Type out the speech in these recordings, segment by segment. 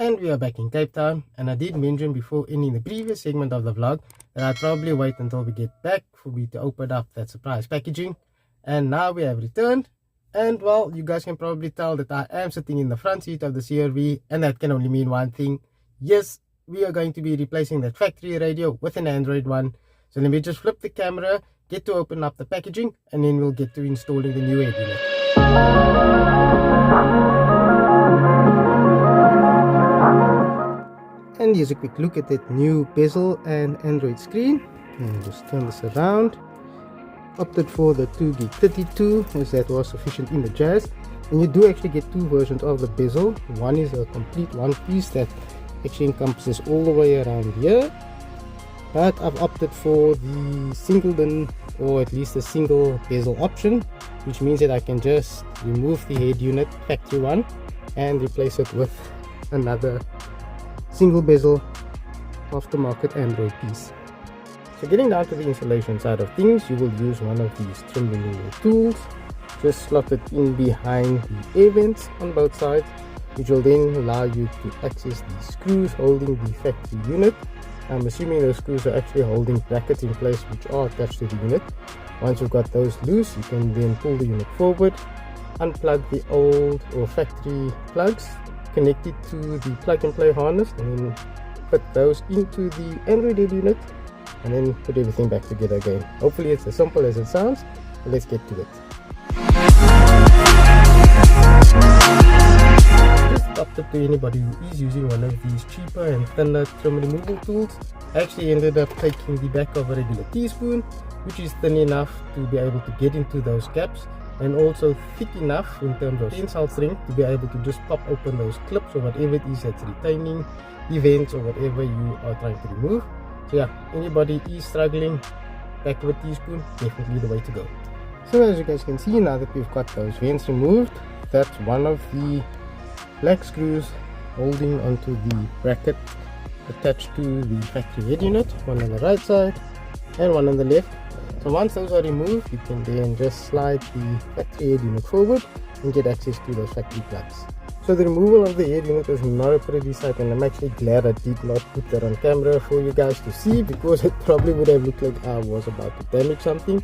And we are back in Cape Town, and I did mention before ending the previous segment of the vlog that I'd probably wait until we get back for me to open up that surprise packaging. And now we have returned, and well, you guys can probably tell that I am sitting in the front seat of the CRV, and that can only mean one thing. Yes, we are going to be replacing that factory radio with an Android one. So let me just flip the camera, get to open up the packaging, and then we'll get to installing the new head unit. And here's a quick look at that new bezel and Android screen. And just turn this around. Opted for the 2GB32 as that was sufficient in the Jazz. And you do actually get two versions of the bezel. One is a complete one piece that actually encompasses all the way around here. But I've opted for the single bin, or at least a single bezel option, which means that I can just remove the head unit, factory one, and replace it with another single bezel aftermarket Android piece. So getting down to the installation side of things, you will use one of these trim removal tools. Just slot it in behind the air vents on both sides, which will then allow you to access the screws holding the factory unit. I'm assuming those screws are actually holding brackets in place which are attached to the unit. Once you've got those loose, you can then pull the unit forward, unplug the old or factory plugs, connect it to the plug and play harness, and then put those into the Android head unit, and then put everything back together again. Hopefully it's as simple as it sounds, but let's get to it. Just opted to anybody who is using one of these cheaper and thinner trim removal tools. I actually ended up taking the back of a regular teaspoon, which is thin enough to be able to get into those gaps, and also thick enough in terms of tensile strength to be able to just pop open those clips or whatever it is that's retaining the vents or whatever you are trying to remove. So yeah, anybody is struggling, back of a teaspoon, definitely the way to go. So as you guys can see, now that we've got those vents removed, that's one of the black screws holding onto the bracket attached to the factory head unit, one on the right side and one on the left. So once those are removed, you can then just slide the factory head unit forward and get access to those factory plugs. So the removal of the head unit is not a pretty sight, and I'm actually glad I did not put that on camera for you guys to see, because it probably would have looked like I was about to damage something.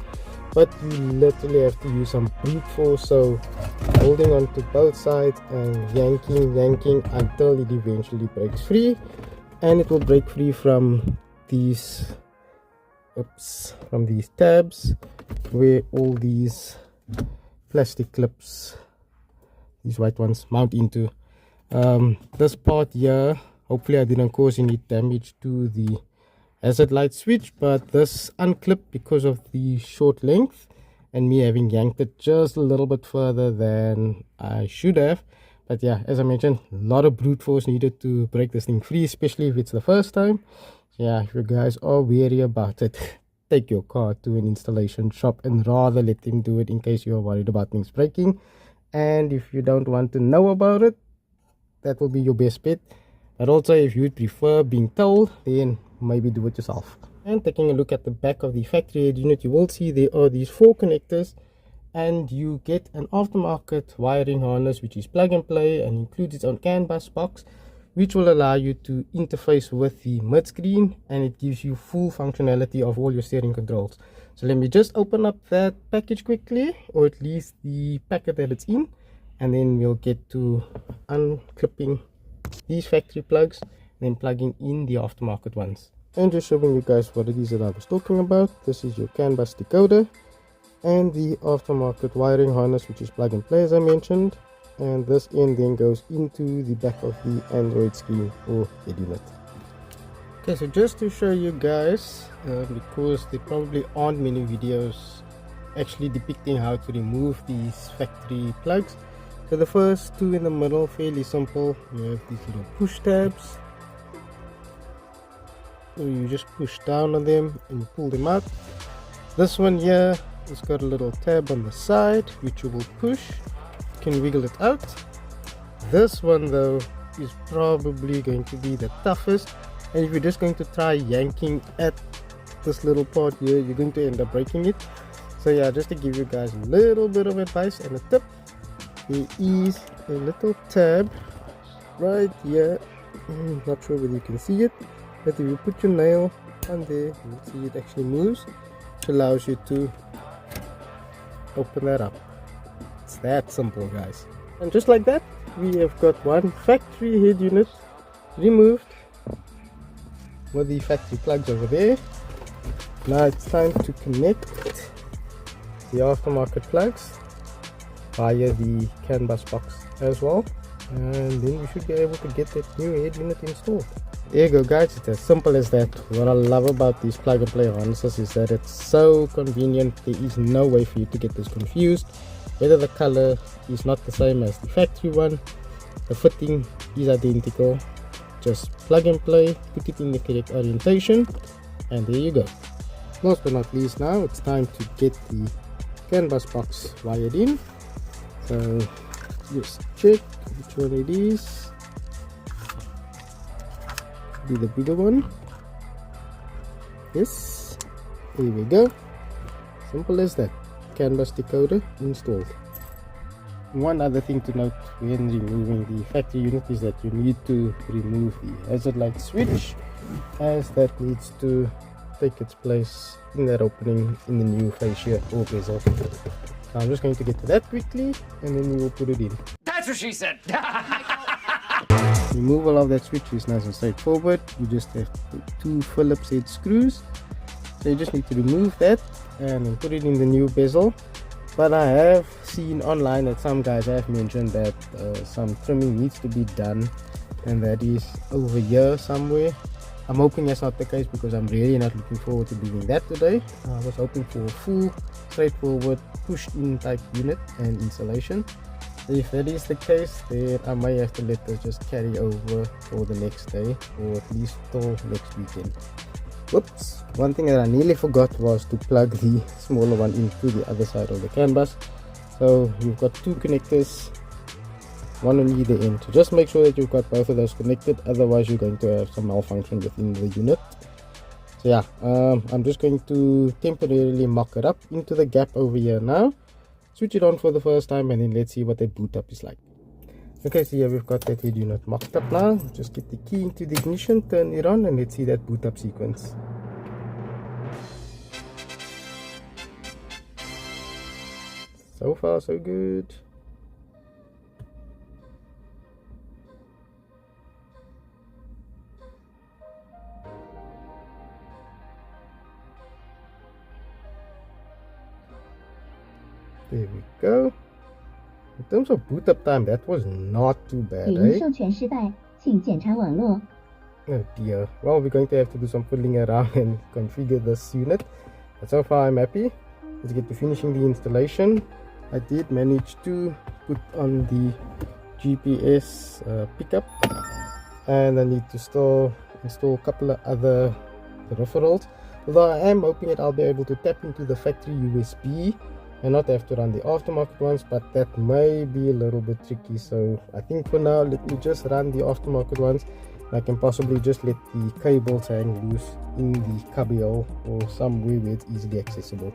But you literally have to use some brute force, so holding on to both sides and yanking until it eventually breaks free. And it will break free from these tabs where all these plastic clips, these white ones, mount into. This part here, hopefully I didn't cause any damage to the hazard light switch, but this unclipped because of the short length and me having yanked it just a little bit further than I should have. But yeah, as I mentioned, a lot of brute force needed to break this thing free, especially if it's the first time. Yeah, if you guys are wary about it, take your car to an installation shop and rather let them do it in case you are worried about things breaking. And if you don't want to know about it, that will be your best bet. But also, if you would prefer being told, then maybe do it yourself. And taking a look at the back of the factory head unit, you will see there are these 4 connectors, and you get an aftermarket wiring harness which is plug and play and includes its own CAN bus box, which will allow you to interface with the mid screen, and it gives you full functionality of all your steering controls. So let me just open up that package quickly, or at least the packet that it's in, and then we'll get to unclipping these factory plugs and then plugging in the aftermarket ones. And just showing you guys what it is that I was talking about. This is your CAN bus decoder and the aftermarket wiring harness, which is plug and play as I mentioned, and this end then goes into the back of the Android screen or head unit. Okay, so just to show you guys, because there probably aren't many videos actually depicting how to remove these factory plugs. So the first two in the middle, fairly simple. You have these little push tabs, so you just push down on them and you pull them out. This one here, it's got a little tab on the side which you will push, you can wiggle it out. This one though is probably going to be the toughest, and if you're just going to try yanking at this little part here, you're going to end up breaking it. So yeah, just to give you guys a little bit of advice and a tip, there is a little tab right here Not sure whether you can see it, but if you put your nail on there, you'll see it actually moves, which allows you to open that up. It's that simple, guys. And just like that, we have got one factory head unit removed with the factory plugs over there. Now it's time to connect the aftermarket plugs via the CAN bus box as well, and then we should be able to get that new head unit installed. There you go, guys. It's as simple as that. What I love about these plug and play harnesses is that it's so convenient. There is no way for you to get this confused. Whether the color is not the same as the factory one, the fitting is identical. Just plug and play, put it in the correct orientation, and there you go. Last but not least, now it's time to get the CAN bus box wired in. So just check which one it is. Be the bigger one. Yes, there we go. Simple as that. CAN bus decoder installed. One other thing to note when removing the factory unit is that you need to remove the hazard light switch, as that needs to take its place in that opening in the new fascia or bezel. So I'm just going to get to that quickly, and then we will put it in. That's what she said. Removal of that switch is nice and straightforward. You just have to put 2 Phillips head screws. So you just need to remove that and then put it in the new bezel. But I have seen online that some guys have mentioned that some trimming needs to be done, and that is over here somewhere. I'm hoping that's not the case, because I'm really not looking forward to doing that today. I was hoping for a full, straightforward, pushed in type unit and installation. If that is the case, then I may have to let this just carry over for the next day, or at least till next weekend. Whoops, one thing that I nearly forgot was to plug the smaller one into the other side of the CAN bus. So you've got 2 connectors, one on either end. So just make sure that you've got both of those connected, otherwise you're going to have some malfunction within the unit. So yeah, I'm just going to temporarily mock it up into the gap over here now. Switch it on for the first time, and then let's see what that boot up is like. Okay, so yeah, we've got that head unit mocked up now. Just get the key into the ignition, turn it on, and let's see that boot up sequence. So far so good. There we go. In terms of boot up time, that was not too bad, eh? Oh dear. Well, we're going to have to do some fiddling around and configure this unit. But so far I'm happy. Let's get to finishing the installation. I did manage to put on the GPS pickup, and I need to still install a couple of other peripherals. Although I am hoping that I'll be able to tap into the factory USB and not have to run the aftermarket ones, but that may be a little bit tricky. So I think for now, let me just run the aftermarket ones. I can possibly just let the cables hang loose in the cubbyhole or somewhere where it's easily accessible.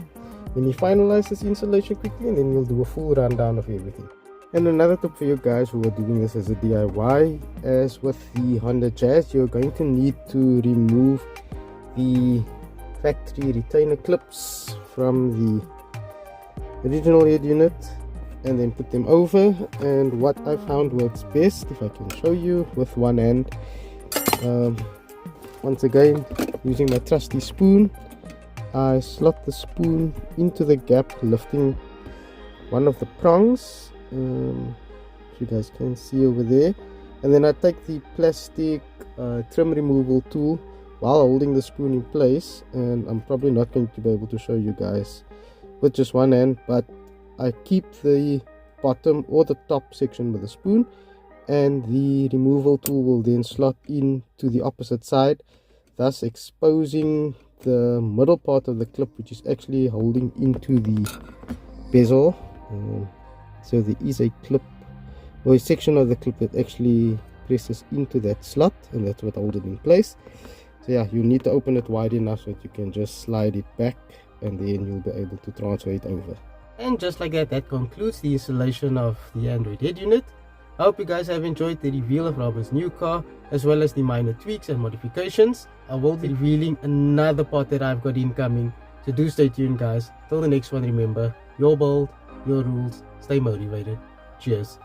Let me finalize this installation quickly, and then we'll do a full rundown of everything. And another tip for you guys who are doing this as a DIY, as with the Honda Jazz, you're going to need to remove the factory retainer clips from the original head unit and then put them over. And what I found works best, if I can show you with one hand, once again using my trusty spoon, I slot the spoon into the gap, lifting one of the prongs, you guys can see over there, and then I take the plastic trim removal tool while holding the spoon in place. And I'm probably not going to be able to show you guys with just one hand, but I keep the bottom or the top section with a spoon, and the removal tool will then slot in to the opposite side, thus exposing the middle part of the clip, which is actually holding into the bezel. So there is a clip or a section of the clip that actually presses into that slot, and that's what holds it in place. So yeah, you need to open it wide enough so that you can just slide it back, and then you'll be able to transfer it over. And just like that, that concludes the installation of the Android head unit. I hope you guys have enjoyed the reveal of Robert's new car, as well as the minor tweaks and modifications. I will be revealing another part that I've got incoming, so do stay tuned guys. Till the next one, remember, you're bold, your rules, stay motivated. Cheers.